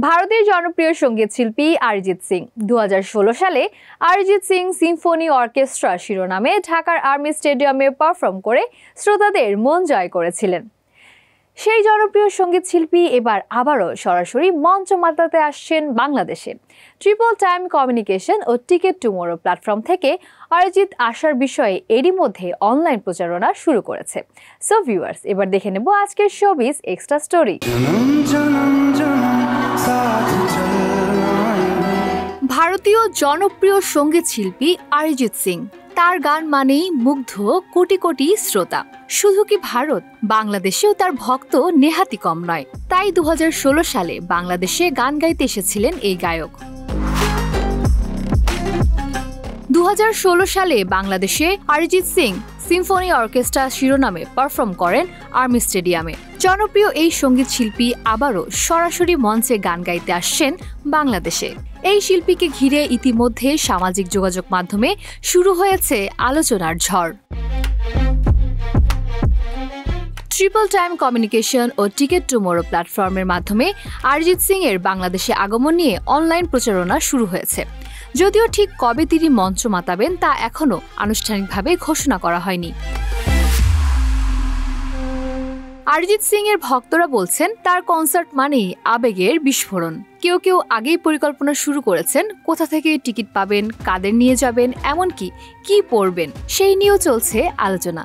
ভারতের জনপ্রিয় সঙ্গীত শিল্পী অরিজিৎ সিং 2016 সালে অরিজিৎ সিং সিম্ফনি অর্কেস্ট্রা শিরোনামে ঢাকার আর্মি স্টেডিয়ামে পারফর্ম করে শ্রোতাদের মন জয় করেছিলেন। সেই জনপ্রিয় সঙ্গীত শিল্পী এবার আবারও সরাসরি মঞ্চ মাতাতে আসছেন বাংলাদেশে। ট্রিপল টাইম কমিউনিকেশন ও টিকেট টুমোরো প্ল্যাটফর্ম থেকে অরিজিৎ আসার বিষয়ে এরই মধ্যে অনলাইন প্রচারণা শুরু করেছে। সো ভিউয়ার্স, এবার দেখে নেব আজকের শোবিজ এক্সট্রা স্টোরি। ভারতীয় জনপ্রিয় সঙ্গীত শিল্পী অরিজিৎ সিং, তার গান মানেই মুগ্ধ কোটি কোটি শ্রোতা। শুধু কি ভারত, বাংলাদেশেও তার ভক্ত নেহাতি কম নয়। তাই 2016 সালে বাংলাদেশে গান গাইতে এসেছিলেন এই গায়ক। 2016 সালে বাংলাদেশে অরিজিৎ সিং সিম্ফনি অর্কেস্ট্রা শিরোনামে পারফর্ম করেন আর্মি স্টেডিয়ামে। জনপ্রিয় এই সঙ্গীত শিল্পী আবারও সরাসরি মঞ্চে গান গাইতে আসছেন বাংলাদেশে। এই শিল্পীকে ঘিরে ইতিমধ্যে সামাজিক যোগাযোগ মাধ্যমে শুরু হয়েছে আলোচনার ঝড়। ট্রিপল টাইম কমিউনিকেশন ও টিকেট টুমোরো প্ল্যাটফর্মের মাধ্যমে অরিজিৎ সিং এর বাংলাদেশে আগমন নিয়ে অনলাইন প্রচারণা শুরু হয়েছে। যদিও ঠিক কবে তিনি মঞ্চ মাতাবেন তা এখনও আনুষ্ঠানিকভাবে ঘোষণা করা হয়নি। অরিজিৎ সিং এর ভক্তরা বলছেন, তার কনসার্ট মানেই আবেগের বিস্ফোরণ। কেউ কেউ আগেই পরিকল্পনা শুরু করেছেন, কোথা থেকে টিকিট পাবেন, কাদের নিয়ে যাবেন, এমনকি কি পরবেন সেই নিয়েও চলছে আলোচনা।